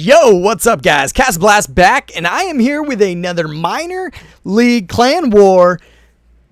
Yo, what's up guys? CastnBlast back, and I am here with another minor league clan war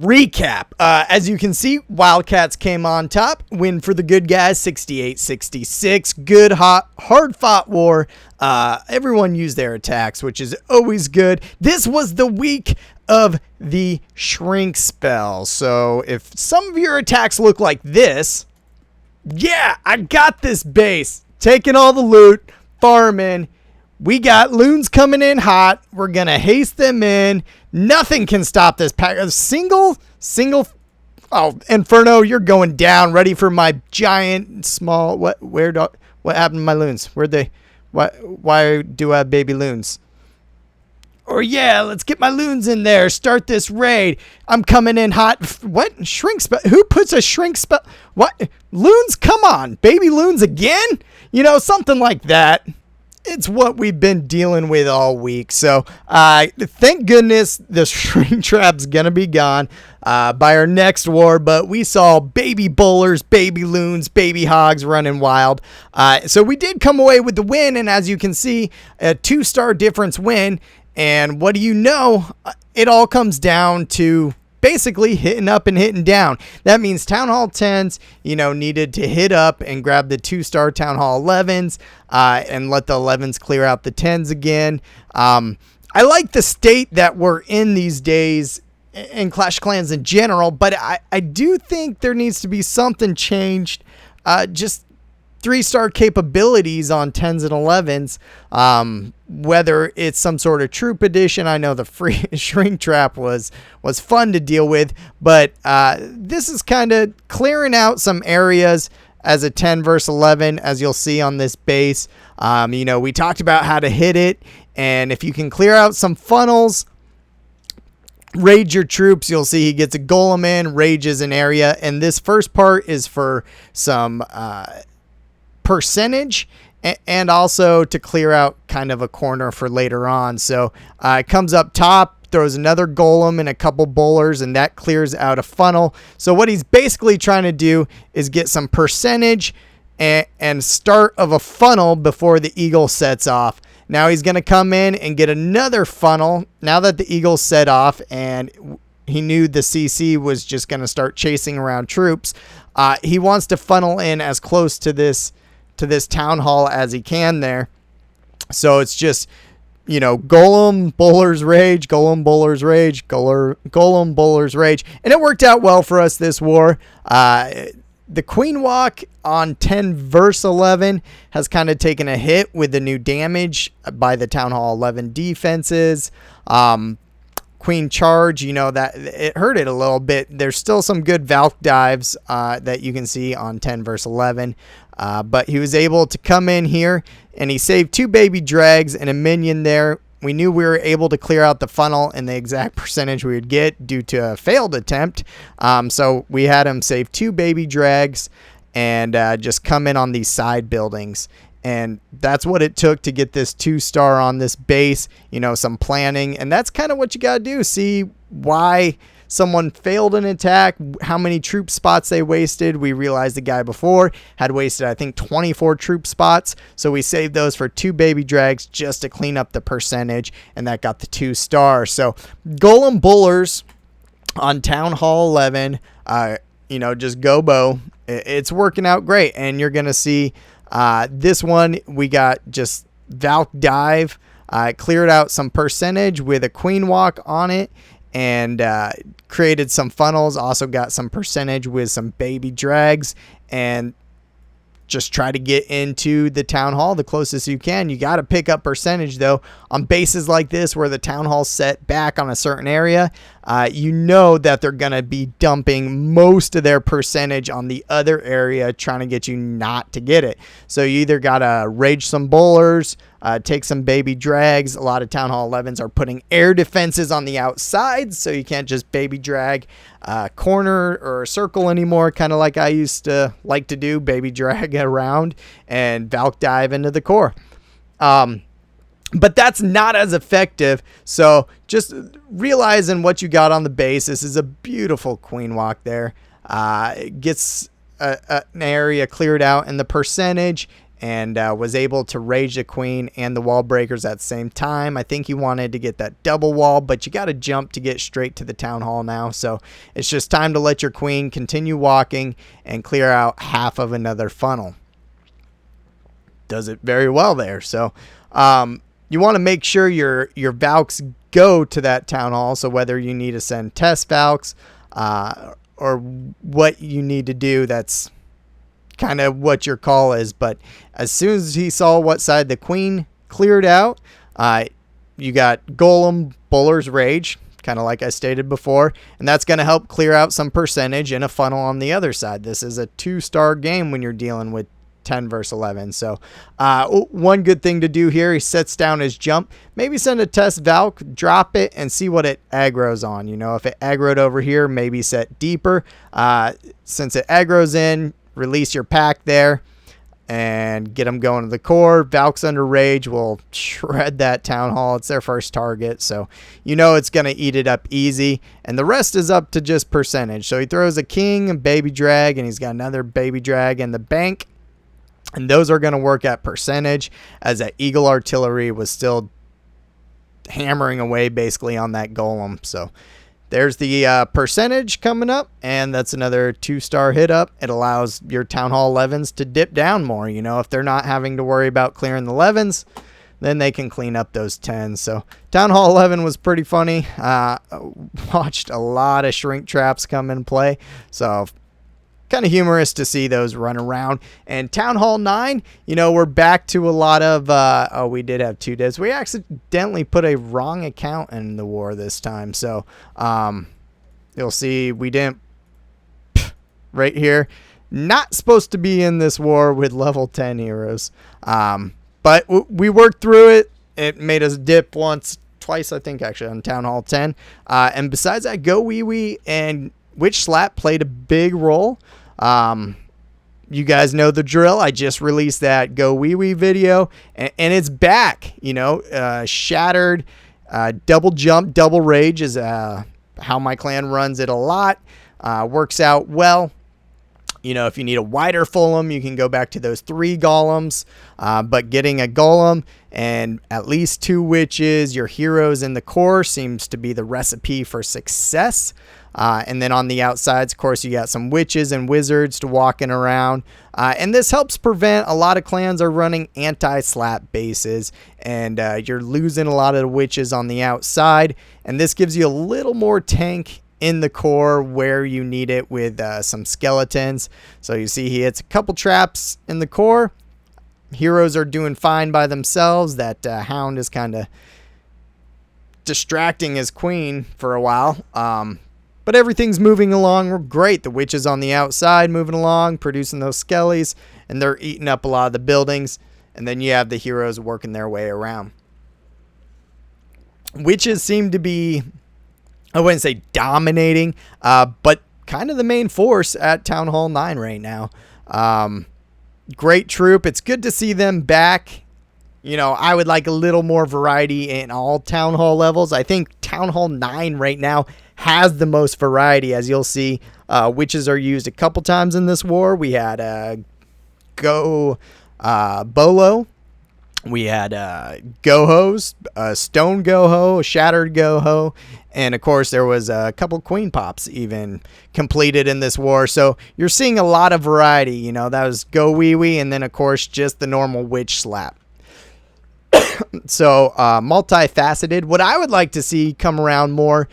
recap. As you can see, WildCats came on top, win for the good guys, 68-66. Good, hot, hard-fought war. Everyone used their attacks, which is always good. This was the week of the shrink spell, so if some of your attacks look like this, yeah, I got this base. Taking all the loot, farming. We got loons coming in hot. We're going to haste them in. Nothing can stop this pack. A single. Oh, Inferno, you're going down. Ready for my giant, small. What happened to my loons? Where'd they? Why do I have baby loons? Or yeah, let's get my loons in there. Start this raid. I'm coming in hot. What? Shrink spell? Who puts a shrink spell? What? Loons? Come on. Baby loons again? You know, something like that. It's what we've been dealing with all week. So thank goodness the shrink trap's going to be gone by our next war. But we saw baby bowlers, baby loons, baby hogs running wild. So we did come away with the win. And as you can see, a 2-star difference win. And what do you know? It all comes down to basically hitting up and hitting down. That means Town Hall 10s, needed to hit up and grab the 2-star Town Hall 11s and let the 11s clear out the 10s again. I like the state that we're in these days in Clash of Clans in general, but I do think there needs to be something changed. Just 3-star capabilities on 10s and 11s, whether it's some sort of troop edition. I know the free shrink trap was fun to deal with, but this is kind of clearing out some areas as a 10 versus 11, as you'll see on this base. We talked about how to hit it, and if you can clear out some funnels, raid your troops, you'll see he gets a golem in, rages an area, and this first part is for some percentage and also to clear out kind of a corner for later on. So it comes up top, throws another golem and a couple bowlers, and that clears out a funnel. So what he's basically trying to do is get some percentage and start of a funnel before the eagle sets off. Now he's going to come in and get another funnel now that the eagle set off, and he knew the CC was just going to start chasing around troops. He wants to funnel in as close to this town hall as he can there. So it's just, golem, bowler's rage, golem, bowler's rage, golem, bowler's rage. And it worked out well for us this war. The Queen Walk on 10 versus 11 has kind of taken a hit with the new damage by the Town Hall 11 defenses. Queen Charge, that it hurt it a little bit. There's still some good Valk dives that you can see on 10 versus 11. But he was able to come in here and he saved 2 baby drags and a minion there. We knew we were able to clear out the funnel and the exact percentage we would get due to a failed attempt. So we had him save 2 baby drags and just come in on these side buildings. And that's what it took to get this 2-star on this base, some planning. And that's kind of what you got to do. See why someone failed an attack, how many troop spots they wasted. We realized the guy before had wasted, I think, 24 troop spots. So we saved those for 2 baby drags just to clean up the percentage. And that got the 2-star. So golem bowlers on Town Hall 11, just go bow. It's working out great. And you're going to see this one, we got just Valk dive, cleared out some percentage with a Queen Walk on it, and created some funnels. Also got some percentage with some baby drags, and just try to get into the town hall the closest you can. You got to pick up percentage though on bases like this where the town hall's set back on a certain area. That they're going to be dumping most of their percentage on the other area, trying to get you not to get it. So you either got to rage some bowlers, take some baby drags. A lot of Town Hall 11s are putting air defenses on the outside, so you can't just baby drag corner or a circle anymore, kind of like I used to like to do, baby drag around and Valk dive into the core. But that's not as effective. So just realizing what you got on the base. This is a beautiful Queen Walk there. It gets an area cleared out, and the percentage and was able to rage the queen and the wall breakers at the same time. I think he wanted to get that double wall, but you got to jump to get straight to the town hall now. So it's just time to let your queen continue walking and clear out half of another funnel. Does it very well there. So you want to make sure your Valks go to that town hall. So whether you need to send test Valks or what you need to do, that's kind of what your call is. But as soon as he saw what side the queen cleared out, you got Golem, Bowler's Rage, kind of like I stated before, and that's going to help clear out some percentage in a funnel on the other side. This is a 2-star game when you're dealing with 10 versus 11. So one good thing to do here, he sets down his jump, maybe send a test Valk, drop it, and see what it aggroes on. You know, if it aggroed over here, maybe set deeper. Since it aggroes in, release your pack there and get them going to the core. Valks under rage will shred that town hall. It's their first target, so you know it's going to eat it up easy, and the rest is up to just percentage. So he throws a king, a baby drag, and he's got another baby drag in the bank, and those are going to work at percentage, as that eagle artillery was still hammering away basically on that golem. So there's the percentage coming up, and that's another 2-star hit up. It allows your Town Hall 11s to dip down more. You know, if they're not having to worry about clearing the 11s, then they can clean up those 10s. So Town Hall 11 was pretty funny. Watched a lot of shrink traps come in play. So kind of humorous to see those run around. And Town Hall 9, you know, we're back to a lot of, we did have 2 deaths. We accidentally put a wrong account in the war this time. So you'll see we didn't, right here, not supposed to be in this war with level 10 heroes. But we worked through it. It made us dip twice, I think, actually, on Town Hall 10. And besides that, Go Wee Wee and Witch Slap played a big role. You guys know the drill. I just released that Go Wee Wee video, and it's back. You know, Shattered, double jump, double rage is how my clan runs it a lot. Works out well. You know, if you need a wider Fulham, you can go back to those 3 golems. But getting a golem and at least 2 witches, your heroes in the core, seems to be the recipe for success. And then on the outsides, of course, you got some witches and wizards to walking around. And this helps prevent, a lot of clans are running anti-slap bases, and you're losing a lot of the witches on the outside. And this gives you a little more tank in the core where you need it with some skeletons. So you see he hits a couple traps in the core. Heroes are doing fine by themselves. That hound is kind of distracting his queen for a while. But everything's moving along great. The witches on the outside moving along, producing those skellies, and they're eating up a lot of the buildings. And then you have the heroes working their way around. Witches seem to be, I wouldn't say dominating, but kind of the main force at Town Hall 9 right now. Great troop. It's good to see them back. You know, I would like a little more variety in all Town Hall levels. I think Town Hall 9 right now has the most variety, as you'll see. Witches are used a couple times in this war. We had Bolo. We had Gohos, Stone Goho, Shattered Goho, and of course there was a couple Queen Pops even completed in this war. So you're seeing a lot of variety. You know, that was Go Wee Wee, and then of course just the normal Witch Slap. So multifaceted. What I would like to see come around more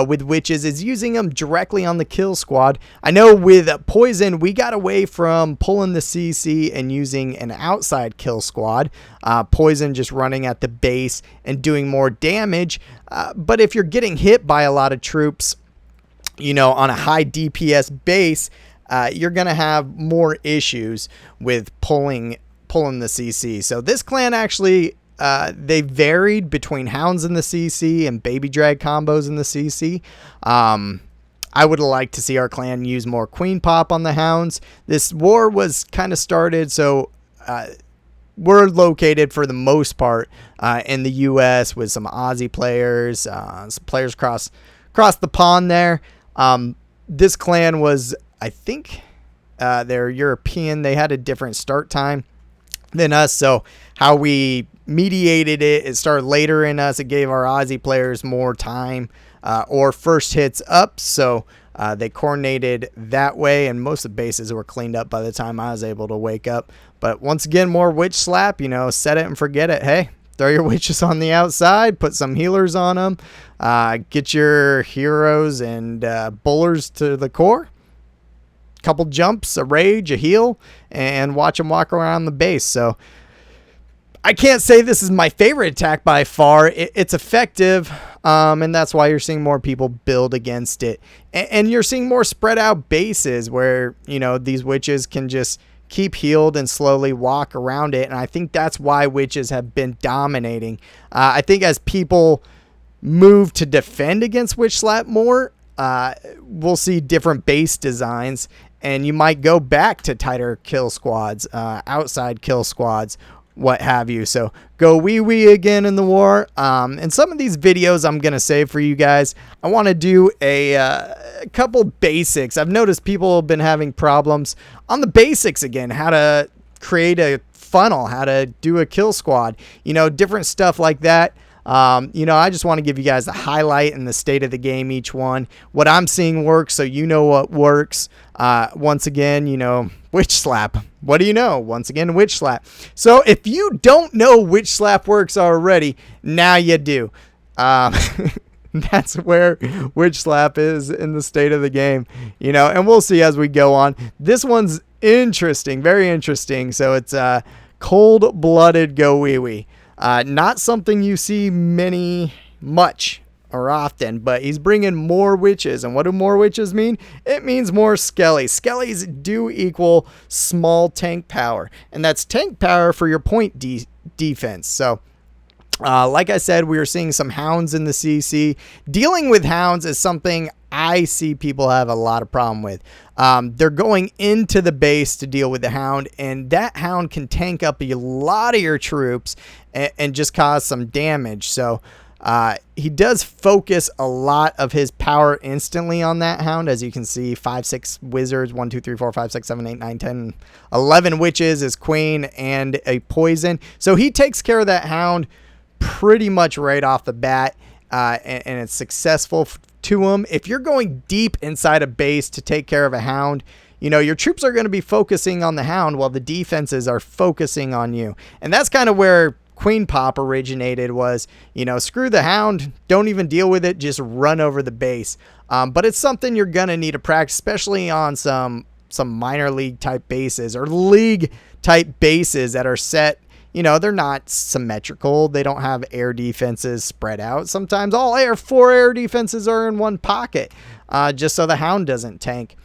with witches is using them directly on the kill squad. I know with poison we got away from pulling the CC and using an outside kill squad. Poison just running at the base and doing more damage. But if you're getting hit by a lot of troops, you know, on a high DPS base, you're gonna have more issues with pulling the CC. So this clan actually, they varied between hounds in the CC and baby drag combos in the CC. I would like to see our clan use more Queen Pop on the hounds. This war was kind of started, so we're located for the most part in the US with some Aussie players, some players across the pond there. This clan was, I think, they're European. They had a different start time. than us. So how we mediated it started later in us. It gave our Aussie players more time or first hits up. So they coordinated that way, and most of the bases were cleaned up by the time I was able to wake up. But once again, more witch slap, set it and forget it. Hey, throw your witches on the outside, put some healers on them, get your heroes and bowlers to the core. Couple jumps, a rage, a heal, and watch them walk around the base. So I can't say this is my favorite attack by far. It's effective, and that's why you're seeing more people build against it. And you're seeing more spread out bases where, these witches can just keep healed and slowly walk around it. And I think that's why witches have been dominating. I think as people move to defend against witch slap more, we'll see different base designs, and you might go back to tighter kill squads, outside kill squads, what have you. So go wee again in the war. And some of these videos I'm going to save for you guys. I want to do a couple basics. I've noticed people have been having problems on the basics again, how to create a funnel, how to do a kill squad, different stuff like that. I just want to give you guys the highlight and the state of the game, each one, what I'm seeing works, so what works. Once again, witch slap. What do you know? Once again, witch slap. So if you don't know witch slap works already, now you do. That's where witch slap is in the state of the game, and we'll see as we go on. This one's interesting, very interesting. So it's cold-blooded go wee. Not something you see much or often, but he's bringing more witches. And what do more witches mean? It means more skellies. Skellies do equal small tank power, and that's tank power for your point defense. So like I said, we are seeing some hounds in the CC. Dealing with hounds is something I see people have a lot of problem with. They're going into the base to deal with the hound, and that hound can tank up a lot of your troops and just cause some damage. So he does focus a lot of his power instantly on that hound. As you can see, 5, 6 wizards, 1, 2, 3, 4, 5, 6, 7, 8, 9, 10, 11 witches, his queen, and a poison. So he takes care of that hound pretty much right off the bat, and it's successful to him. If you're going deep inside a base to take care of a hound, your troops are going to be focusing on the hound while the defenses are focusing on you. And that's kind of where Queen Pop originated, was, screw the hound, don't even deal with it, just run over the base. But it's something you're going to need to practice, especially on some minor league type bases or league type bases that are set. They're not symmetrical. They don't have air defenses spread out. Sometimes all 4 air defenses are in one pocket, just so the hound doesn't tank.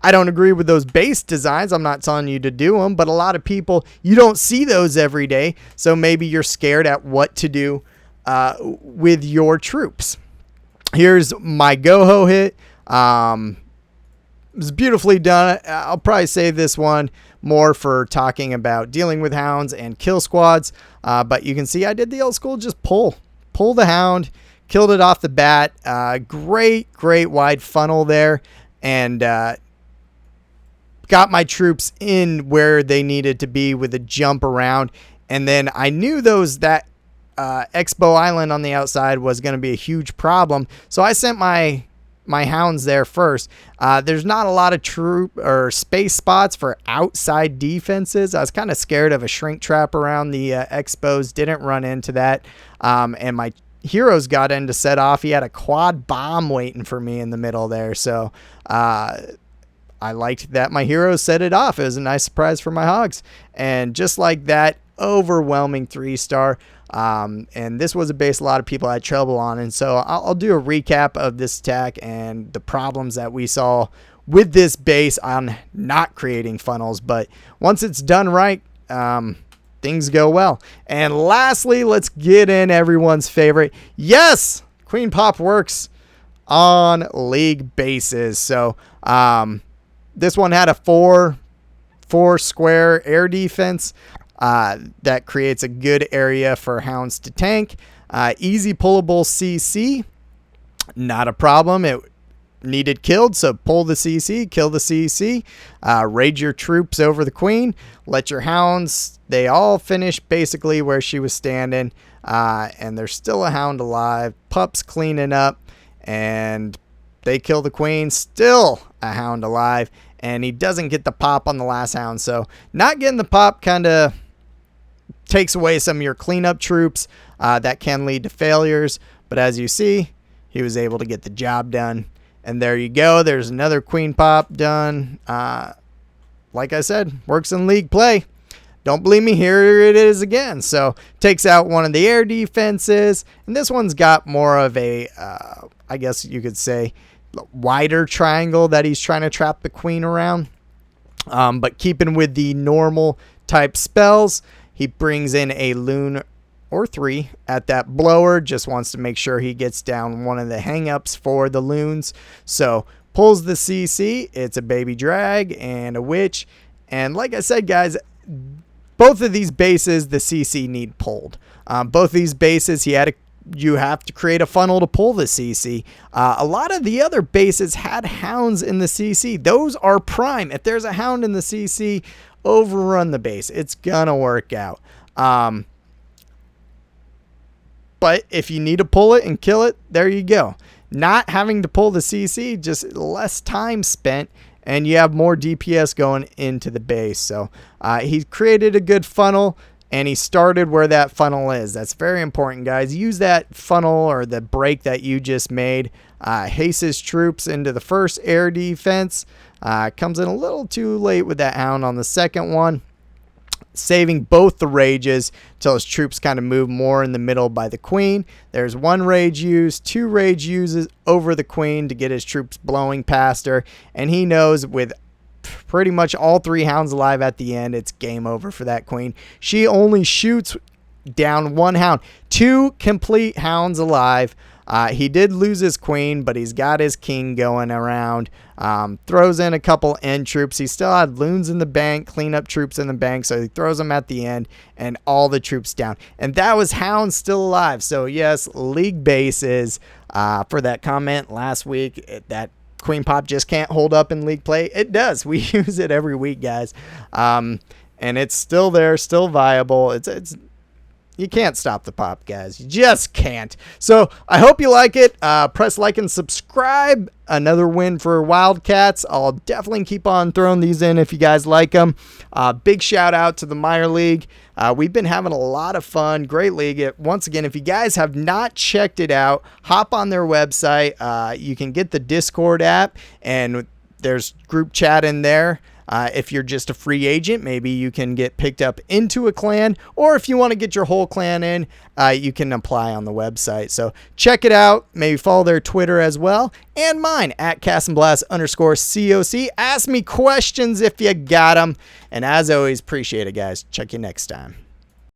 I don't agree with those base designs. I'm not telling you to do them, but a lot of people, you don't see those every day. So maybe you're scared at what to do with your troops. Here's my Goho hit. It was beautifully done. I'll probably save this one more for talking about dealing with hounds and kill squads. But you can see I did the old school, just pull the hound, killed it off the bat. Great wide funnel there, and got my troops in where they needed to be with a jump around. And then I knew that Expo Island on the outside was going to be a huge problem, so I sent my hounds there first. There's not a lot of troop or space spots for outside defenses. I was kind of scared of a shrink trap around the Expos. Didn't run into that. And my heroes got in to set off. He had a quad bomb waiting for me in the middle there. So I liked that my heroes set it off. It was a nice surprise for my hogs. And just like that, overwhelming 3-star. And this was a base a lot of people had trouble on, and so I'll do a recap of this attack and the problems that we saw with this base on not creating funnels. But once it's done right, things go well. And lastly, let's get in everyone's favorite. Yes, Queen Pop works on league bases. So this one had a 4 square air defense. That creates a good area for hounds to tank. Easy pullable CC, not a problem. needed killed, so pull the CC, kill the CC, raid your troops over the queen, let your hounds, they all finish basically where she was standing, and there's still a hound alive. Pup's cleaning up, and they kill the queen, still a hound alive, and he doesn't get the pop on the last hound. So not getting the pop kind of takes away some of your cleanup troops. That can lead to failures, but as you see, he was able to get the job done. And there you go. There's another queen pop done. Like I said, works in league play. Don't believe me? Here it is again. So takes out one of the air defenses. And this one's got more of a, I guess you could say, wider triangle that he's trying to trap the queen around. But keeping with the normal type spells, he brings in a loon or 3 at that blower. Just wants to make sure he gets down one of the hang-ups for the loons. So pulls the CC. It's a baby drag and a witch. And like I said, guys, both of these bases, the CC need pulled. Both of these bases, you have to create a funnel to pull the CC. A lot of the other bases had hounds in the CC. Those are prime. If there's a hound in the CC, overrun the base. It's gonna work out. But if you need to pull it and kill it, there you go. Not having to pull the CC, just less time spent, and you have more DPS going into the base. So he created a good funnel, and he started where that funnel is. That's very important, guys. Use that funnel or the break that you just made. Haste his troops into the first air defense. Comes in a little too late with that hound on the second one, saving both the rages till his troops kind of move more in the middle by the queen. There's 1 rage used, 2 rage uses over the queen to get his troops blowing past her, and he knows with pretty much all 3 hounds alive at the end, it's game over for that queen. She only shoots down 1 hound. 2 complete hounds alive. He did lose his queen, but he's got his king going around. Throws in a couple end troops. He still had loons in the bank, cleanup troops in the bank, so he throws them at the end, and all the troops down. And that was hounds still alive. So yes, league bases, for that comment last week, that queen pop just can't hold up in league play. It does. We use it every week, guys. And it's still there, still viable. It's you can't stop the pop, guys. You just can't. So I hope you like it. Press like and subscribe. Another win for WildCats. I'll definitely keep on throwing these in if you guys like them. Big shout out to the Minor League. We've been having a lot of fun. Great league. Once again, if you guys have not checked it out, hop on their website. You can get the Discord app, and there's group chat in there. If you're just a free agent, maybe you can get picked up into a clan, or if you want to get your whole clan in, you can apply on the website. So check it out. Maybe follow their Twitter as well, and mine at CastnBlastCOC. Ask me questions if you got them. And as always, appreciate it, guys. Check you next time.